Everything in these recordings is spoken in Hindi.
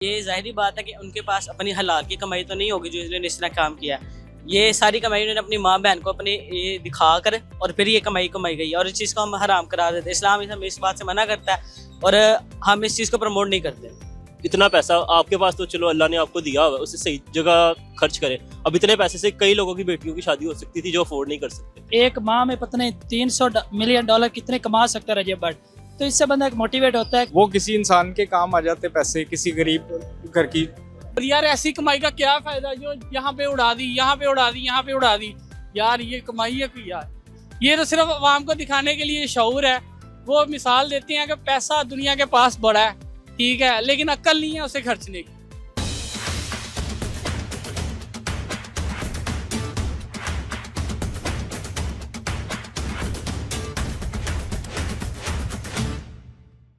ये ज़ाहिरी बात है कि उनके पास अपनी हलाल की कमाई तो नहीं होगी जो इन्होंने इस तरह काम किया है। ये सारी कमाई उन्होंने अपनी माँ बहन को अपने ये दिखा कर और फिर ये कमाई कमाई गई है और इस चीज़ को हम हराम करा देते हैं। इस्लाम हमें इस बात से मना करता है और हम इस चीज़ को प्रमोट नहीं करते। इतना पैसा आपके पास तो चलो अल्लाह ने आपको दिया हुआ है, उसे सही जगह खर्च करें। अब इतने पैसे से कई लोगों की बेटियों की शादी हो सकती थी जो अफोर्ड नहीं कर सकते। एक माह में पता नहीं 300 मिलियन डॉलर कितने कमा सकता है रजब भट्ट, तो इससे बंदा एक मोटिवेट होता है। वो किसी इंसान के काम आ जाते पैसे, किसी गरीब घर की। यार ऐसी कमाई का क्या फायदा जो यहाँ पे उड़ा दी, यहाँ पे उड़ा दी, यहाँ पे उड़ा दी। यार ये कमाई है कि यार ये तो सिर्फ आवाम को दिखाने के लिए शऊर है। वो मिसाल देते हैं कि पैसा दुनिया के पास बड़ा है, ठीक है, लेकिन अक्ल नहीं है उसे खर्चने की।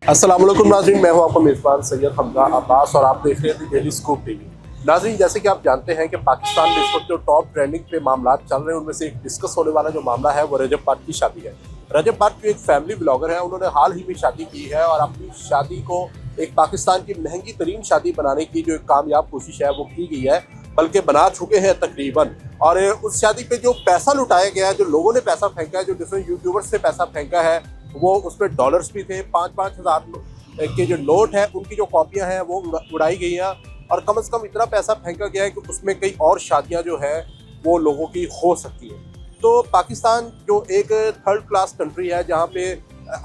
अस्सलाम वालेकुम नाज़रीन, मैं हूं आपका मेज़बान सैयद हमजा अब्बास और आप देख रहे हैं डेली स्कूप टीवी। नाज़रीन, जैसे कि आप जानते हैं कि पाकिस्तान में इस वक्त जो टॉप ट्रेंडिंग पे मामला चल रहे हैं उनमें से एक डिस्कस होने वाला जो मामला है वो रजब भट्ट की शादी है। रजब भट्ट जो एक फैमिली ब्लॉगर है, उन्होंने हाल ही में शादी की है और अपनी शादी को एक पाकिस्तान की महंगी तरीन शादी बनाने की जो एक कामयाब कोशिश है वो की गई है, बल्कि बना चुके हैं तकरीबन। और उस शादी पे जो पैसा लुटाया गया है, जो लोगों ने पैसा फेंका है, जो डिफरेंट यूट्यूबर्स से पैसा फेंका है, वो उसमें डॉलर्स भी थे। 5-5 हज़ार के जो नोट है उनकी जो कॉपियां हैं वो उड़ाई गई हैं और कम से कम इतना पैसा फेंका गया है कि उसमें कई और शादियां जो है वो लोगों की हो सकती है। तो पाकिस्तान जो एक थर्ड क्लास कंट्री है जहाँ पे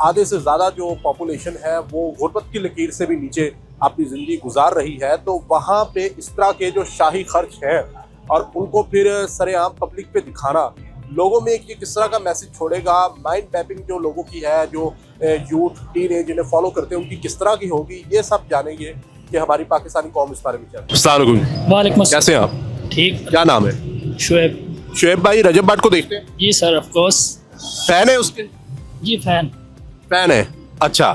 आधे से ज़्यादा जो पॉपुलेशन है वो गुर्बत की लकीर से भी नीचे अपनी ज़िंदगी गुजार रही है, तो वहाँ पे इस तरह के जो शाही खर्च हैं और उनको फिर सरेआम पब्लिक पे दिखाना लोगों में ये किस तरह का मैसेज छोड़ेगा। माइंड मैपिंग जो लोगों की है, जो यूथ टीनेज जिन्हें फॉलो करते हैं उनकी किस तरह की होगी, ये सब जानेंगे कि हमारी पाकिस्तानी कौम इस बारे में क्या। वालेकुम कैसे हैं आप? ठीक। क्या नाम है? शुएब भाई रजब भट्ट को देखते हैं? जी सर, ऑफ कोर्स। फैन है उसके? जी फैन है। अच्छा,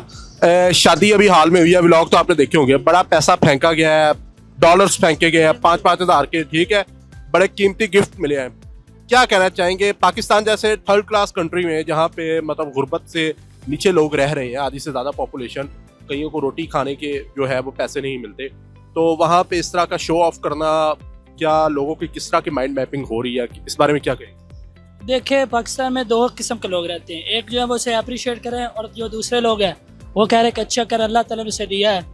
शादी अभी हाल में हुई है, व्लॉग तो आपने देखे होंगे। बड़ा पैसा फेंका गया है, डॉलर्स फेंके गए हैं 5-5 हज़ार के, ठीक है, बड़े कीमती गिफ्ट मिले हैं। क्या कहना चाहेंगे पाकिस्तान जैसे थर्ड क्लास कंट्री में जहाँ पे मतलब गुर्बत से नीचे लोग रह रहे हैं, आधी से ज़्यादा पॉपुलेशन, कईयों को रोटी खाने के जो है वो पैसे नहीं मिलते, तो वहाँ पे इस तरह का शो ऑफ करना, क्या लोगों की किस तरह की माइंड मैपिंग हो रही है, इस बारे में क्या कहें? देखिए, पाकिस्तान में 2 किस्म के लोग रहते हैं। एक जो है वो उसे अप्रिशिएट करें और जो दूसरे लोग हैं वो कह रहे हैं कि अच्छा कर, अल्लाह ताला ने उसे दिया है।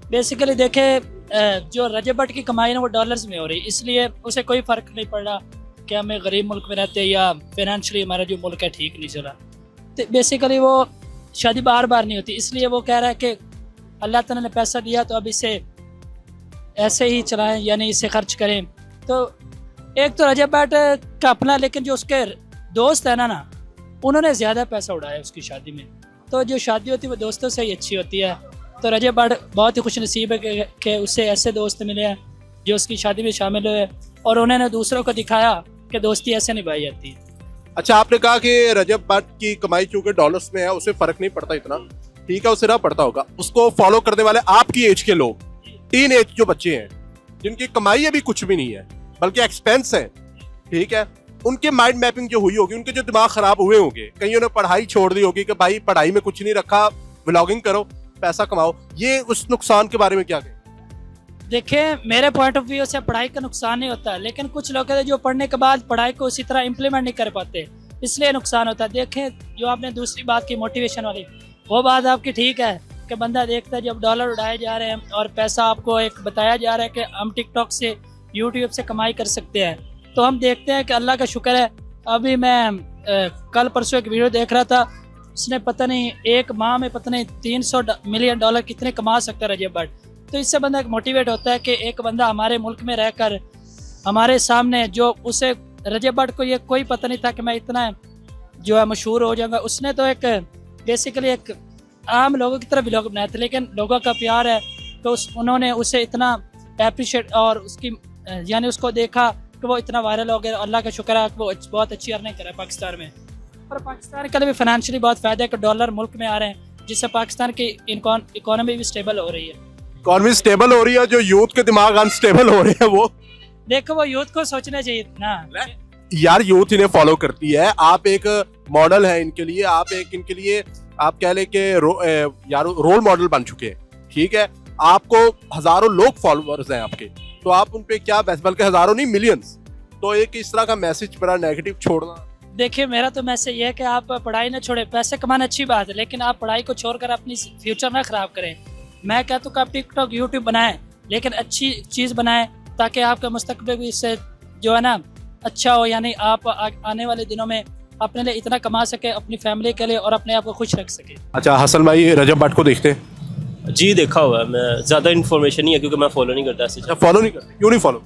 बेसिकली देखें, जो रजब भट्ट की कमाई है वो डॉलर्स में हो रही है, इसलिए उसे कोई फ़र्क नहीं पड़ रहा कि हमें गरीब मुल्क में रहते हैं या फाइनेंशियली हमारा जो मुल्क है ठीक नहीं चला। तो बेसिकली वो शादी बार बार नहीं होती, इसलिए वो कह रहा है कि अल्लाह ताला ने पैसा दिया तो अब इसे ऐसे ही चलाएं, यानी इसे खर्च करें। तो एक तो रजब भट्ट का अपना, लेकिन जो उसके दोस्त है ना उन्होंने ज़्यादा पैसा उड़ाया उसकी शादी में। तो जो शादी होती है वो दोस्तों से ही अच्छी होती है। तो रजब भट्ट बहुत ही खुश नसीब है कि उससे ऐसे दोस्त मिले हैं जो उसकी शादी में शामिल हुए और उन्होंने दूसरों को दिखाया कि दोस्ती ऐसे निभाई जाती है। अच्छा, आपने कहा कि रजब भट्ट की कमाई चूंकि डॉलर्स में है उसे फर्क नहीं पड़ता इतना, ठीक है, उसे ना पड़ता होगा। उसको फॉलो करने वाले आपकी एज के लोग, टीन एज जो बच्चे हैं जिनकी कमाई अभी कुछ भी नहीं है बल्कि एक्सपेंस है, ठीक है, उनके माइंड मैपिंग जो हुई होगी, उनके जो दिमाग खराब हुए होंगे, कईयों ने पढ़ाई छोड़ दी होगी कि भाई पढ़ाई में कुछ नहीं रखा, व्लॉगिंग करो, पैसा कमाओ, ये उस नुकसान के बारे में क्या कहें? देखिए, मेरे पॉइंट ऑफ व्यू से पढ़ाई का नुकसान नहीं होता, लेकिन कुछ लोग हैं जो पढ़ने के बाद पढ़ाई को उसी तरह इम्प्लीमेंट नहीं कर पाते, इसलिए नुकसान होता है। देखें, जो आपने दूसरी बात की मोटिवेशन वाली, वो बात आपकी ठीक है कि बंदा देखता है जब डॉलर उड़ाए जा रहे हैं और पैसा आपको एक बताया जा रहा है कि हम टिकटॉक से, यूट्यूब से कमाई कर सकते हैं, तो हम देखते हैं कि अल्लाह का शुक्र है। अभी मैं कल परसों एक वीडियो देख रहा था, उसने पता नहीं एक माह में पता नहीं 300 मिलियन डॉलर कितने कमा सकता है रजब भट्ट। तो इससे बंदा एक मोटिवेट होता है कि एक बंदा हमारे मुल्क में रहकर हमारे सामने, जो उसे रजब भट्ट को ये कोई पता नहीं था कि मैं इतना जो है मशहूर हो जाऊंगा, उसने तो एक बेसिकली एक आम लोगों की तरह व्लॉग बनाया था, लेकिन लोगों का प्यार है तो उन्होंने उसे इतना अप्रिशिएट और उसकी यानी उसको देखा कि वो इतना वायरल हो गया। अल्लाह का शुक्र है कि वो बहुत अच्छी अर्निंग कर रहा है पाकिस्तान में, और पाकिस्तान के लिए भी फाइनेंशियली बहुत फ़ायदा है कि डॉलर मुल्क में आ रहे हैं, जिससे पाकिस्तान की इकोनॉमी भी स्टेबल हो रही है। इकोनॉमी स्टेबल हो रही है, जो यूथ के दिमाग अनस्टेबल हो रहे हैं वो देखो, वो यूथ को सोचना चाहिए ना यार, यूथ इन्हें फॉलो करती है, आप एक मॉडल है इनके लिए, आप एक इनके लिए आप कह ले के यार रोल मॉडल बन चुके हैं, ठीक है, आपको हजारों लोग फॉलोअर्स हैं आपके, तो आप उन पे क्या बल्कि हजारों नहीं मिलियंस, तो एक इस तरह का मैसेज बड़ा नेगेटिव छोड़ना। देखिए मेरा तो मैसेज ये है कि आप पढ़ाई ना छोड़े, पैसे कमाना अच्छी बात है, लेकिन आप पढ़ाई को छोड़कर अपनी फ्यूचर ना खराब करें। मैं कहता हूँ कि आप टिकटॉक यूट्यूब बनाएं, लेकिन अच्छी चीज़ बनाएं ताकि आपका मुस्तकबिल भी इससे जो है ना अच्छा हो, यानी आप आने वाले दिनों में अपने लिए इतना कमा सके अपनी फैमिली के लिए और अपने आप को खुश रख सके। अच्छा हसन भाई, रजब भट्ट को देखते हैं? जी देखा हुआ है, मैं ज़्यादा इन्फॉर्मेशन नहीं है क्योंकि मैं फॉलो नहीं करता ऐसे। अच्छा फॉलो नहीं करते, क्यों नहीं फॉलो?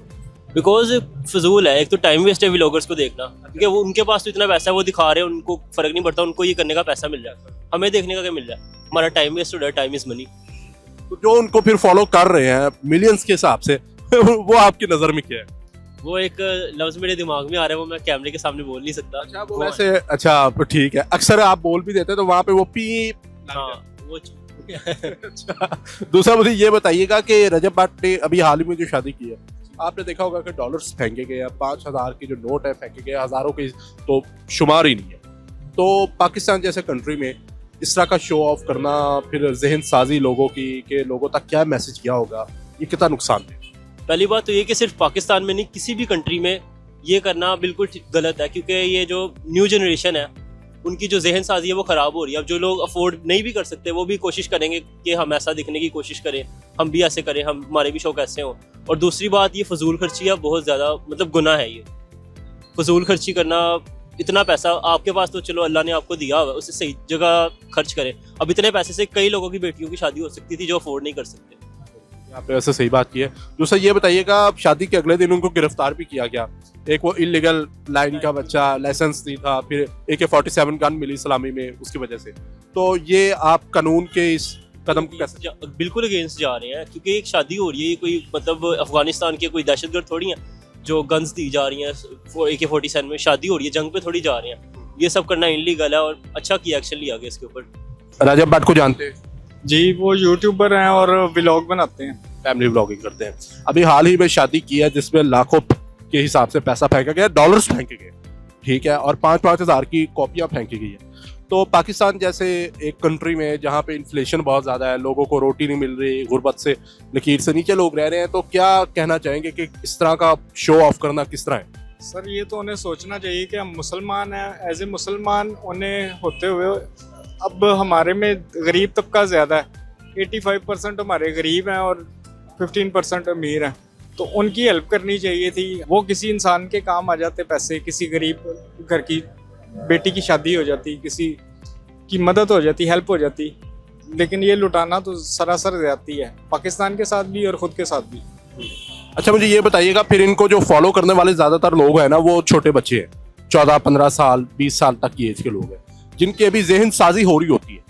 बिकॉज फजूल है, एक तो टाइम वेस्ट है व्लॉगर्स को देखना, क्योंकि वो उनके पास तो इतना पैसा है, वो दिखा रहे हैं, उनको फर्क नहीं पड़ता, उनको ये करने का पैसा मिल जाए, हमें देखने का क्या मिल जाए, हमारा टाइम वेस्ट हो रहा है, टाइम इज मनी। तो जो उनको फिर फॉलो कर रहे हैं मिलियंस के हिसाब से वो आपकी नजर में क्या है? वो एक लफ्ज मेरे दिमाग में आ रहा है, वो मैं कैमरे के सामने बोल नहीं सकता। अच्छा वो वैसे, अच्छा तो ठीक है, अक्सर आप बोल भी देते हैं तो वहाँ पे वो पी। हाँ वो अच्छा दूसरा मुझे ये बताइएगा कि रजब भट्ट ने अभी हाल ही में जो शादी की है, आपने देखा होगा कि डॉलर्स फेंके गए हैं, 5,000 के जो नोट है फेंके गए, हजारों के तो शुमार ही नहीं है। तो पाकिस्तान जैसे कंट्री में इस तरह का शो ऑफ करना, फिर जहन साजी लोगों की कि लोगों तक क्या मैसेज किया होगा, ये कितना नुकसान है? पहली बात तो ये कि सिर्फ पाकिस्तान में नहीं, किसी भी कंट्री में ये करना बिल्कुल गलत है, क्योंकि ये जो न्यू जनरेशन है उनकी जो जहन साजी है वो ख़राब हो रही है। अब जो लोग अफोर्ड नहीं भी कर सकते वो भी कोशिश करेंगे कि हम ऐसा दिखने की कोशिश करें, हम भी ऐसे करें, हमारे भी शौक ऐसे हों। और दूसरी बात, ये फजूल खर्ची है बहुत ज़्यादा, मतलब गुनाह है ये फजूल खर्ची करना। इतना पैसा आपके पास तो चलो अल्लाह ने आपको दिया हुआ है, उसे सही जगह खर्च करें। अब इतने पैसे से कई लोगों की बेटियों की शादी हो सकती थी जो अफोर्ड नहीं कर सकते। आपने वैसे सही बात की है। दूसरा ये बताइएगा, शादी के अगले दिन उनको गिरफ्तार भी किया गया, एक वो इलीगल लाइन का बच्चा, लाइसेंस नहीं था, फिर AK-47 गन मिली सलामी में उसकी वजह से। तो ये आप कानून के इस कदम को कैसे? बिल्कुल अगेंस्ट जा रहे हैं, क्योंकि एक शादी हो रही है, ये कोई मतलब अफगानिस्तान के कोई दहशतगर्द थोड़ी हैं जो गन्स दी जा रही हैं। AK-47 में शादी हो रही है, जंग पे थोड़ी जा रहे हैं। ये सब करना इनलीगल है और अच्छा किया, एक्शन लिया गया इसके ऊपर। रजब भट्ट को जानते हैं? जी, वो यूट्यूबर हैं और व्लॉग बनाते हैं, फैमिली व्लॉगिंग करते हैं। अभी हाल ही में शादी की है जिसमें लाखों के हिसाब से पैसा फेंका गया, डॉलर्स फेंके गए, ठीक है, और 5-5 हज़ार की कॉपियां फेंकी गई है। तो पाकिस्तान जैसे एक कंट्री में जहाँ पे इन्फ्लेशन बहुत ज़्यादा है, लोगों को रोटी नहीं मिल रही, गुर्बत से लकीर से नीचे लोग रह रहे हैं, तो क्या कहना चाहेंगे कि इस तरह का शो ऑफ करना किस तरह है? सर ये तो उन्हें सोचना चाहिए कि हम मुसलमान हैं, एज ए मुसलमान उन्हें होते हुए अब हमारे में गरीब तबका ज़्यादा है, 85% हमारे गरीब हैं और 15% अमीर हैं, तो उनकी हेल्प करनी चाहिए थी। वो किसी इंसान के काम आ जाते पैसे, किसी गरीब घर की बेटी की शादी हो जाती, किसी की मदद हो जाती, हेल्प हो जाती, लेकिन ये लुटाना तो सरासर ज़्यादती है, पाकिस्तान के साथ भी और ख़ुद के साथ भी। अच्छा मुझे ये बताइएगा, फिर इनको जो फॉलो करने वाले ज़्यादातर लोग हैं ना, वो छोटे बच्चे हैं, 14-15 साल 20 साल तक की एज के लोग हैं, जिनकी अभी जहन साजी हो रही होती है,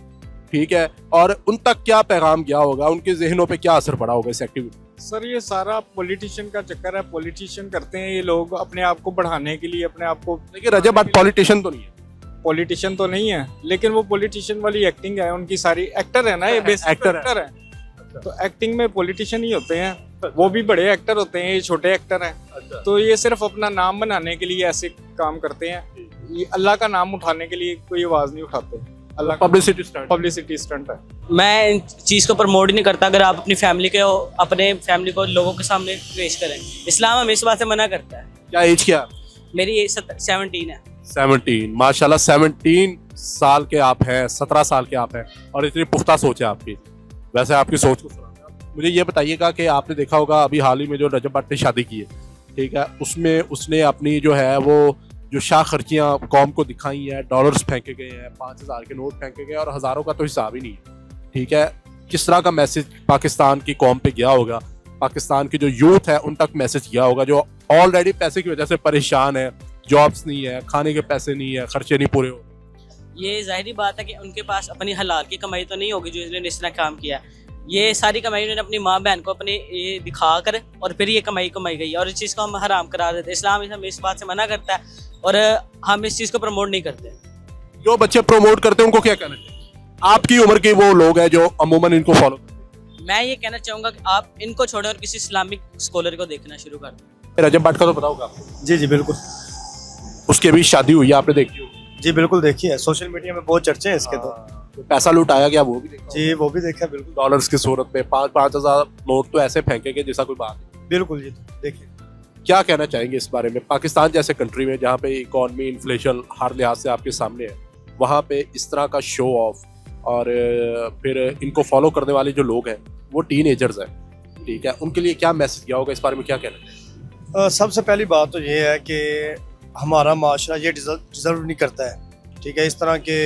ठीक है, और उन तक क्या पैगाम गया होगा, उनके जहनों पे क्या असर पड़ा होगा इस एक्टिविटी? सर ये सारा पॉलिटिशियन का चक्कर है, पॉलिटिशियन करते हैं ये लोग अपने आप को बढ़ाने के लिए, अपने आप को। देखिए रजब भट्ट पॉलिटिशियन तो नहीं है, पॉलिटिशियन तो नहीं है, लेकिन वो पॉलिटिशियन वाली एक्टिंग है उनकी सारी। एक्टर है ना ये, बेसिक एक्टर है, तो एक्टिंग में पॉलिटिशियन ही होते हैं, वो भी बड़े एक्टर होते हैं, ये छोटे एक्टर हैं। तो ये सिर्फ अपना नाम बनाने के लिए ऐसे काम करते हैं, ये अल्लाह का नाम उठाने के लिए कोई आवाज नहीं उठाते। अल्लाह पब्लिसिटी स्टंट है। मैं इन चीज़ को प्रमोट नहीं करता। अगर आप अपनी फैमिली को लोगों के सामने पेश करें, इस्लाम हमें इस बात से मना करता है। क्या एज क्या? मेरी एज 17 है। 17, माशाल्लाह 17 साल के आप हैं, 17 साल के आप हैं, और इतनी पुख्ता सोच है आपकी। वैसे आपकी सोच को सुना, मुझे ये बताइएगा कि आपने देखा होगा अभी हाल ही में जो रजब भट्ट ने शादी की है, ठीक है, उसमें उसने अपनी जो है वो जो शाह खर्चियाँ कौम को दिखाई हैं, डॉलर्स फेंके गए हैं, 5,000 के नोट फेंके गए और हज़ारों का तो हिसाब ही नहीं है, ठीक है। किस तरह का मैसेज पाकिस्तान की कौम पे गया होगा, पाकिस्तान की जो यूथ है उन तक मैसेज गया होगा, जो ऑलरेडी पैसे की वजह से परेशान है, जॉब्स नहीं है, खाने के पैसे नहीं है, खर्चे नहीं पूरे हो। ये जाहिर बात है कि उनके पास अपनी हलाल की कमाई तो नहीं होगी जो इन्होंने इस तरह काम किया। ये सारी कमाई उन्होंने अपनी माँ बहन को अपने ये दिखा कर और फिर ये कमाई गई है, और इस चीज़ को हम हराम करा देते हैं। इस्लाम हमें इस बात से मना करता है और हम इस चीज़ को प्रमोट नहीं करते। जो बच्चे प्रमोट करते हैं उनको क्या कहना चाहिए? आपकी उम्र के वो लोग हैं जो अमूमन इनको फॉलो करते हैं। मैं ये कहना चाहूँगा कि आप इनको छोड़ें और किसी इस्लामिक स्कॉलर को देखना शुरू कर दें। रजब भट्ट का तो पता होगा आपको? जी जी बिल्कुल। उसकी अभी शादी हुई है, आपने देखी होगी? जी बिल्कुल देखी है, सोशल मीडिया में बहुत चर्चे हैं इसके। तो पैसा लुटाया गया वो भी देखा जी वो भी देखा बिल्कुल डॉलर्स की सूरत में 5,000 नोट तो ऐसे फेंके गए जैसा कोई बात नहीं। बिल्कुल जी देखिए। क्या कहना चाहेंगे इस बारे में? पाकिस्तान जैसे कंट्री में जहाँ पे इकॉनमी इन्फ्लेशन हर लिहाज से आपके सामने है, वहाँ पे इस तरह का शो ऑफ और फिर इनको फॉलो करने वाले जो लोग हैं वो टीनेजर्स हैं, ठीक है, उनके लिए क्या मैसेज दिया होगा? इस बारे में क्या कहना चाहिए? सबसे पहली बात तो ये है कि हमारा माशरा ये डिज़र्व नहीं करता है, ठीक है, इस तरह के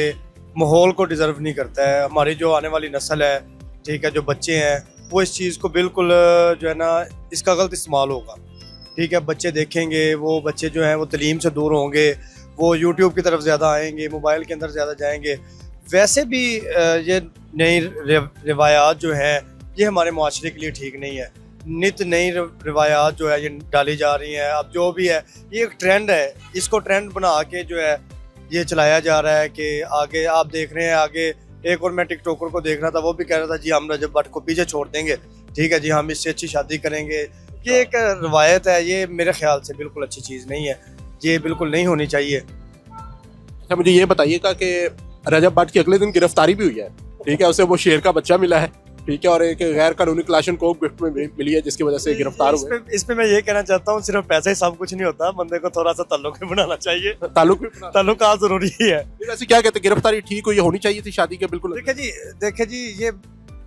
माहौल को डिज़र्व नहीं करता है। हमारी जो आने वाली नस्ल है, ठीक है, जो बच्चे हैं वो इस चीज़ को बिल्कुल जो है ना इसका गलत इस्तेमाल होगा, ठीक है। बच्चे देखेंगे, वो बच्चे जो हैं वो तलीम से दूर होंगे, वो यूट्यूब की तरफ ज़्यादा आएंगे, मोबाइल के अंदर ज़्यादा जाएंगे। वैसे भी ये नई रिवायात जो हैं ये हमारे माशरे के लिए ठीक नहीं है। नित नई रिवायात जो है ये डाली जा रही हैं। अब जो भी है ये एक ट्रेंड है, इसको ट्रेंड बना के जो है ये चलाया जा रहा है कि आगे आप देख रहे हैं। आगे एक और मैं टिकटॉकर को देख रहा था, वो भी कह रहा था जी हम रजब भट्ट को पीछे छोड़ देंगे, ठीक है जी, हम इससे अच्छी शादी करेंगे। ये एक रवायत है, ये मेरे ख्याल से बिल्कुल अच्छी चीज़ नहीं है, ये बिल्कुल नहीं होनी चाहिए। अच्छा मुझे ये बताइएगा कि रजब भट्ट की अगले दिन गिरफ्तारी भी हुई है, ठीक है, उसे वो शेर का बच्चा मिला है, ठीक है, और एक गैर कानूनी क्लाशनकोव गिफ्ट में मिली है जिसकी वजह से गिरफ्तार हुए। इस पे मैं ये कहना चाहता हूँ, सिर्फ पैसा ही सब कुछ नहीं होता, बंदे को थोड़ा सा ताल्लुक भी बनाना चाहिए। ताल्लुकात जरूरी है। वैसे क्या कहते हैं, गिरफ्तारी ठीक हुई, होनी चाहिए थी शादी के? बिल्कुल। देखिए जी ये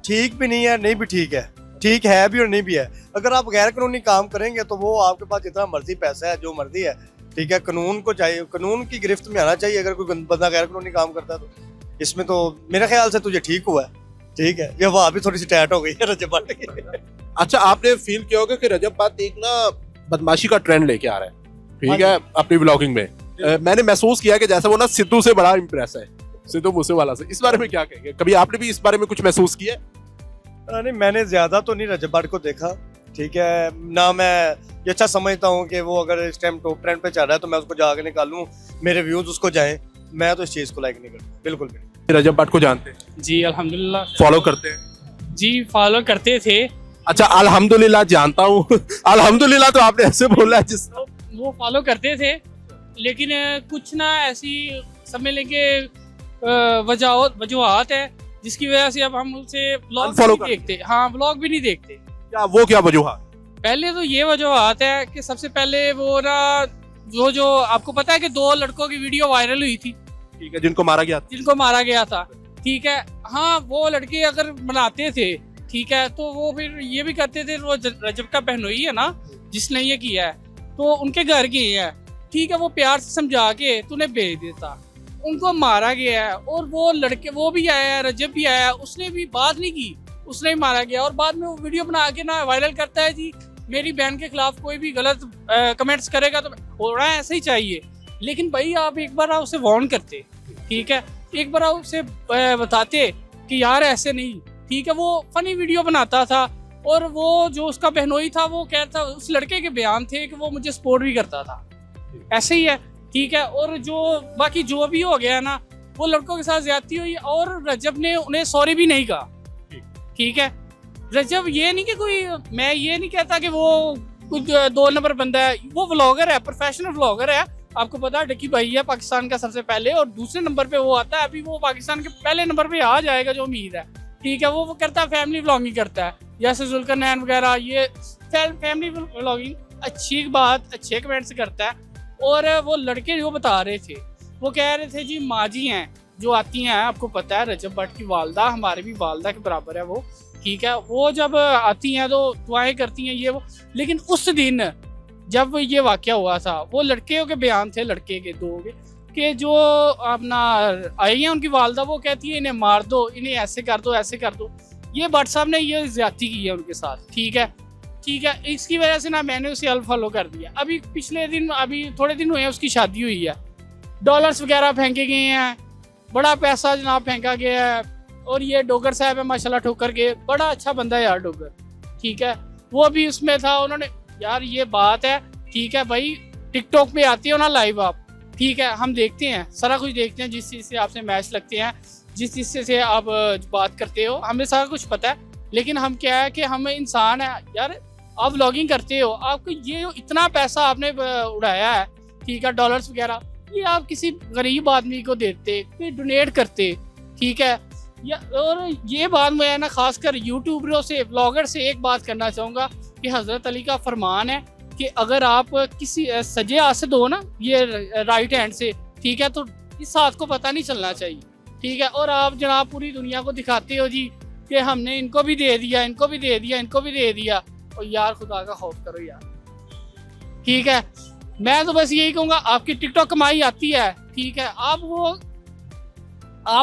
ठीक भी नहीं है, नहीं भी ठीक है, ठीक है भी और नहीं भी है। अगर आप गैर कानूनी काम करेंगे तो वो आपके पास जितना मर्जी पैसा है, जो मर्जी है, ठीक है, कानून को चाहिए, कानून की गिरफ्त में आना चाहिए। अगर कोई बंदा गैर कानूनी काम करता है तो इसमें तो मेरे ख्याल से तुझे ठीक हुआ है, ठीक है। ये वहाँ भी थोड़ी सी टाइट हो गई है रजब भट्ट की। अच्छा आपने फील किया होगा कि रजब भट्ट एक ना बदमाशी का ट्रेंड लेके आ रहा है, ठीक है, अपनी व्लॉगिंग में। मैंने महसूस किया कि जैसे वो ना सिद्धू से बड़ा इम्प्रेस है, सिद्धू मूसेवाला से। इस बारे में क्या कहेंगे? कभी आपने भी इस बारे में कुछ महसूस किया? नहीं, मैंने ज्यादा तो नहीं रजब भट्ट को देखा, ठीक है ना। मैं ये अच्छा समझता हूँ कि वो अगर इस टाइम टॉप ट्रेंड पे चल रहा है तो मैं उसको जाके निकालूं, मेरे व्यूज उसको जाएं। मैं तो इस चीज को लाइक नहीं करता, बिल्कुल भी नहीं। रजब भट्ट को जानते हैं? जी अल्हम्दुलिल्लाह फॉलो करते हैं? जी फॉलो करते थे। अच्छा अल्हम्दुलिल्लाह जानता हूँ। अल्हम्दुलिल्लाह तो आपने ऐसे बोला है जिस वो फॉलो करते थे, लेकिन कुछ ना ऐसी समझ लें कि वजूहत है जिसकी वजह से अब हम उनसे ब्लॉग Unfollow नहीं देखते। हाँ, ब्लॉग भी नहीं देखते। क्या वो क्या वजूहत? पहले तो ये वजूहत है कि सबसे पहले वो ना वो जो आपको पता है कि 2 लड़कों की वीडियो वायरल हुई थी, ठीक है, जिनको मारा गया। था, ठीक है। हाँ, वो लड़के अगर बनाते थे, ठीक है, तो वो फिर ये भी करते थे, वो रजब का बहनोई है ना जिसने ये किया है, तो उनके घर गए हैं, ठीक है, वो प्यार से समझा के तूने भेज देता, उनको मारा गया है। और वो लड़के, वो भी आया है, रजब भी आया है, उसने भी बात नहीं की, उसने ही मारा गया। और बाद में वो वीडियो बना के ना वायरल करता है जी मेरी बहन के खिलाफ कोई भी गलत कमेंट्स करेगा तो होना ऐसा ही चाहिए। लेकिन भाई आप एक बार उसे वार्न करते, ठीक है, एक बार उसे बताते कि यार ऐसे नहीं, ठीक है। वो फनी वीडियो बनाता था और वो जो उसका बहनोई था वो कहता, उस लड़के के बयान थे कि वो मुझे सपोर्ट भी करता था, ऐसे ही है, ठीक है। और जो बाकी जो भी हो गया ना, वो लड़कों के साथ ज्यादती हुई और रजब ने उन्हें सॉरी भी नहीं कहा, ठीक है। रजब ये नहीं कि कोई, मैं ये नहीं कहता कि वो कुछ 2 नंबर बंदा है, वो व्लॉगर है, प्रोफेशनल व्लॉगर है। आपको पता है डकी भाई है पाकिस्तान का सबसे पहले, और दूसरे नंबर पे वो आता है, अभी वो पाकिस्तान के पहले नंबर पे आ जाएगा जो उम्मीद है, ठीक है। वो करता है फैमिली व्लॉगिंग करता है, जैसे जुल्करनैन वगैरह, ये फैमिली व्लॉगिंग अच्छी बात, अच्छे कमेंट्स करता है। और वो लड़के जो बता रहे थे, वो कह रहे थे जी माँ जी हैं जो आती हैं, आपको पता है रजब भट्ट की वालदा हमारे भी वालदा के बराबर है वो, ठीक है। वो जब आती हैं तो दुआएं करती हैं ये वो। लेकिन उस दिन जब ये वाकया हुआ था, वो लड़के के बयान थे, लड़के के 2 के जो अपना आई हैं उनकी वालदा, वो कहती है इन्हें मार दो, इन्हें ऐसे कर दो, ऐसे कर दो। ये भट्ट साहब ने ये ज्यादती की है उनके साथ, ठीक है, ठीक है। इसकी वजह से ना मैंने उसे अनफॉलो कर दिया। अभी पिछले दिन, अभी थोड़े दिन हुए हैं उसकी शादी हुई है, डॉलर्स वगैरह फेंके गए हैं, बड़ा पैसा जनाब फेंका गया है। और ये डोगर साहब है माशाल्लाह ठोकर के, बड़ा अच्छा बंदा है यार डोगर, ठीक है, वो भी उसमें था। उन्होंने यार ये बात है, ठीक है भाई, टिकटॉक पे आती हो ना लाइव आप, ठीक है, हम देखते हैं, सारा कुछ देखते हैं, जिस चीज़ से आपसे मैच लगते हैं, जिस चीज़ से आप बात करते हो, हमें सारा कुछ पता है। लेकिन हम क्या है कि हम इंसान है यार, आप व्लॉगिंग करते हो, आपको ये इतना पैसा आपने उड़ाया है, ठीक है, डॉलर्स वगैरह, ये आप किसी गरीब आदमी को देते, कोई डोनेट करते, ठीक है। और ये बात मैं ना खासकर यूट्यूबरों से, ब्लॉगर से एक बात करना चाहूँगा कि हज़रत अली का फरमान है कि अगर आप किसी सजे हाथ से दो ना, ये राइट हैंड से, ठीक है, तो इस हाथ को पता नहीं चलना चाहिए, ठीक है। और आप जनाब पूरी दुनिया को दिखाते हो जी कि हमने इनको भी दे दिया, इनको भी दे दिया, इनको भी दे दिया। और यार खुदा का खौफ करो यार, ठीक है। मैं तो बस यही कहूँगा, आपकी टिकटॉक कमाई आती है, ठीक है, आप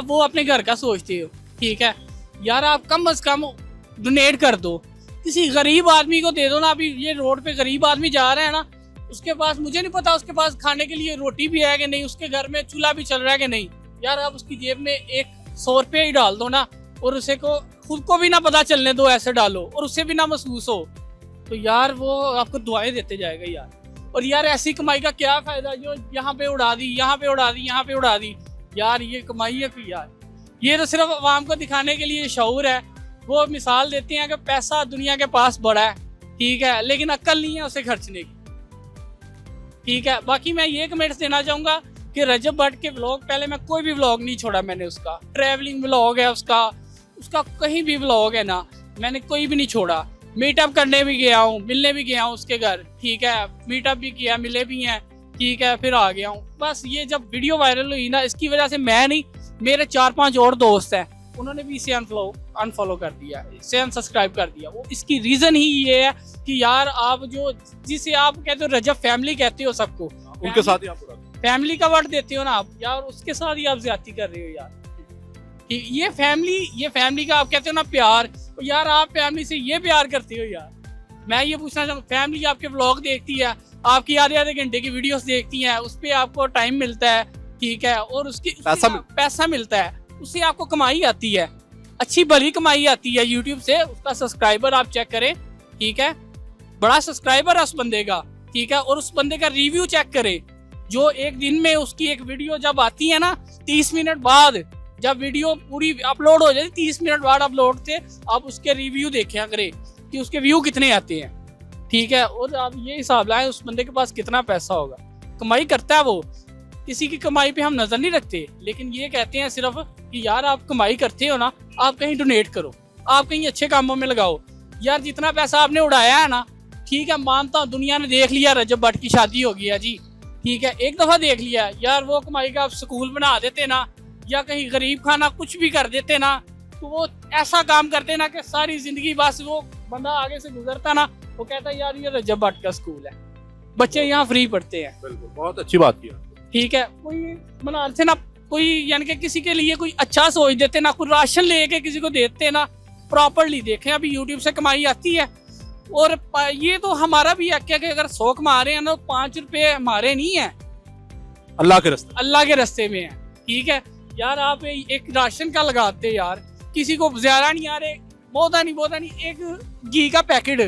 वो अपने घर का सोचते हो, ठीक है यार, आप कम से कम डोनेट कर दो, किसी गरीब आदमी को दे दो ना। अभी ये रोड पे गरीब आदमी जा रहा है ना, उसके पास, मुझे नहीं पता उसके पास खाने के लिए रोटी भी है कि नहीं, उसके घर में चूल्हा भी चल रहा है कि नहीं, यार आप उसकी जेब में 100 रुपये ही डाल दो ना, और उसे को खुद को भी ना पता चलने दो, ऐसे डालो, और उससे भी ना महसूस हो, तो यार वो आपको दुआएं देते जाएगा यार। और यार ऐसी कमाई का क्या फायदा जो यहाँ पे उड़ा दी, यहाँ पे उड़ा दी, यहाँ पे उड़ा दी, यार ये कमाई है कोई यार? ये तो सिर्फ आवाम को दिखाने के लिए शऊर है। वो मिसाल देते हैं कि पैसा दुनिया के पास बड़ा है, ठीक है, लेकिन अक्ल नहीं है उसे खर्चने की, ठीक है। बाकी मैं ये कमेंट्स देना चाहूँगा कि रजब भट्ट के व्लॉग, पहले मैं कोई भी व्लॉग नहीं छोड़ा मैंने, उसका ट्रैवलिंग व्लॉग है, उसका कहीं भी व्लॉग है ना, मैंने कोई भी नहीं छोड़ा। मीटअप करने भी गया हूँ, मिलने भी गया हूँ उसके घर, ठीक है, मीटअप भी किया, मिले भी हैं, ठीक है, फिर आ गया हूँ। बस ये जब वीडियो वायरल हुई ना, इसकी वजह से मैं नहीं, मेरे 4-5 और दोस्त हैं, उन्होंने भी इसे अनफॉलो कर दिया, इसे अनसब्सक्राइब कर दिया। वो इसकी रीज़न ही ये है कि यार आप जो, जिसे आप कहते हो रजब फैमिली कहते हो सबको, उनके साथ ही आप फैमिली का वर्ड देते हो ना आप, यार उसके साथ ही आप ज्यादती कर रहे हो यार। ये फैमिली का आप कहते हो ना प्यार, यार आप फैमिली से ये प्यार करते हो यार। मैं ये पूछना चाहूँ, फैमिली आपके व्लॉग देखती है, आपकी आधे घंटे की वीडियोस देखती हैं, उस पर आपको टाइम मिलता है, ठीक है, और उसकी पैसा मिलता है, उससे आपको कमाई आती है, अच्छी भली कमाई आती है यूट्यूब से। उसका सब्सक्राइबर आप चेक करें, ठीक है, बड़ा सब्सक्राइबर है उस बंदे का, ठीक है, और उस बंदे का रिव्यू चेक करें, जो एक दिन में उसकी एक वीडियो जब आती है ना, 30 मिनट बाद जब वीडियो पूरी अपलोड हो जाती, 30 मिनट बाद अपलोड से आप उसके रिव्यू देखा करें कि उसके व्यू कितने आते हैं, ठीक है, और आप ये हिसाब लाएं उस बंदे के पास कितना पैसा होगा। कमाई करता है वो, किसी की कमाई पे हम नजर नहीं रखते, लेकिन ये कहते हैं सिर्फ कि यार आप कमाई करते हो ना, आप कहीं डोनेट करो, आप कहीं अच्छे कामों में लगाओ। यार जितना पैसा आपने उड़ाया है ना, ठीक है, मानता हूँ दुनिया ने देख लिया, रजब भट्ट की शादी हो गई है जी, ठीक है, एक दफा देख लिया यार, वो कमाई का आप स्कूल बना देते ना, या कहीं गरीब खाना कुछ भी कर देते ना, तो वो ऐसा काम करते ना कि सारी जिंदगी बस वो बंदा आगे से गुजरता ना, वो कहता यार ये रजब भट्ट का स्कूल है, बच्चे यहाँ फ्री पढ़ते हैं। बिल्कुल, बहुत अच्छी बात की, ठीक है, कोई बना से ना, कोई यानी कि किसी के लिए कोई अच्छा सोच देते ना, कोई राशन लेके किसी को देते ना, प्रॉपरली देखें। अभी यूट्यूब से कमाई आती है, और ये तो हमारा भी है क्या कि अगर 100 कमा रहे हैं ना, 5 रुपए हमारे नहीं है, अल्लाह के रास्ते में है, ठीक है। यार आप एक राशन का लगाते यार, किसी को ज्यादा नहीं आ रहे, बहुत नहीं, एक घी का पैकेट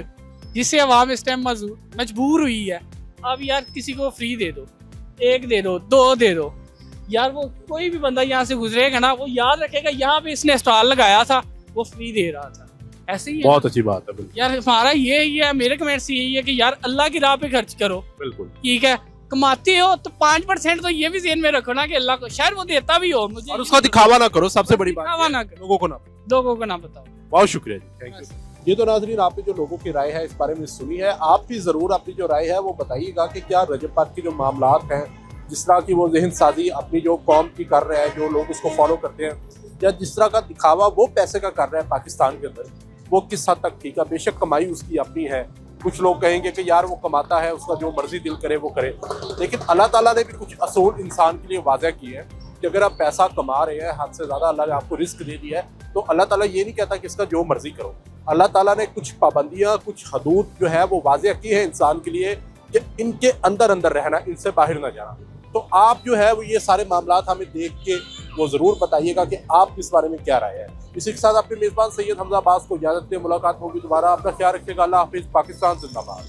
जिससे अवाम इस टाइम मजबूर हुई है, अब यार किसी को फ्री दे दो, 1 दे दो, 2 दे दो, यार वो कोई भी बंदा यहाँ से गुजरेगा ना, वो याद रखेगा यहाँ पे इसने स्टॉल लगाया था, वो फ्री दे रहा था, ऐसे ही है। बहुत अच्छी बात है, बिल्कुल। यार हमारा यही है, मेरे कमेंट्स यही है कि यार अल्लाह की राह पे खर्च करो, बिल्कुल, ठीक है, कमाते हो तो 5% तो ये भी ज़हन में रखो ना कि अल्लाह को, शायद वो देता भी हो मुझे, और उसका दिखावा ना करो, सबसे बड़ी बात दिखावा ना करो, लोगों को ना बताओ। बहुत शुक्रिया जी, थैंक यू। ये तो नाज़रीन आपने जो लोगों की राय है इस बारे में सुनी है, आप भी ज़रूर अपनी जो राय है वो बताइएगा कि क्या रजब भट्ट के जो मामलात हैं, जिस तरह की वो जहन साजी अपनी जो कौम की कर रहे हैं, जो लोग उसको फॉलो करते हैं, या जिस तरह का दिखावा वो पैसे का कर रहे हैं पाकिस्तान के अंदर, वो किस हद तक ठीक है। बेशक कमाई उसकी अपनी है, कुछ लोग कहेंगे कि यार वो कमाता है, उसका जो मर्जी दिल करे वो करे, लेकिन अल्लाह ताला ने भी कुछ असूल इंसान के लिए वाज़ह किए हैं कि अगर आप पैसा कमा रहे हैं, हद से ज़्यादा अल्लाह ने आपको रिस्क दे दिया है, तो अल्लाह ताला ये नहीं कहता कि इसका जो मर्जी करो। अल्लाह ताला ने कुछ पाबंदियाँ, कुछ हदूद जो है वो वाज़ह की है इंसान के लिए कि इनके अंदर रहना, इनसे बाहर ना जाना। तो आप जो है वो ये सारे मामलात हमें देख के वो ज़रूर बताइएगा कि आप इस बारे में क्या राय है। इसी के साथ अपने मेज़बान सैयद हमजा अब्बास को इजाज़त दें, मुलाकात होगी दोबारा, अपना ख्याल रखिएगा, अल्लाह हाफिज़, पाकिस्तान जिंदाबाद।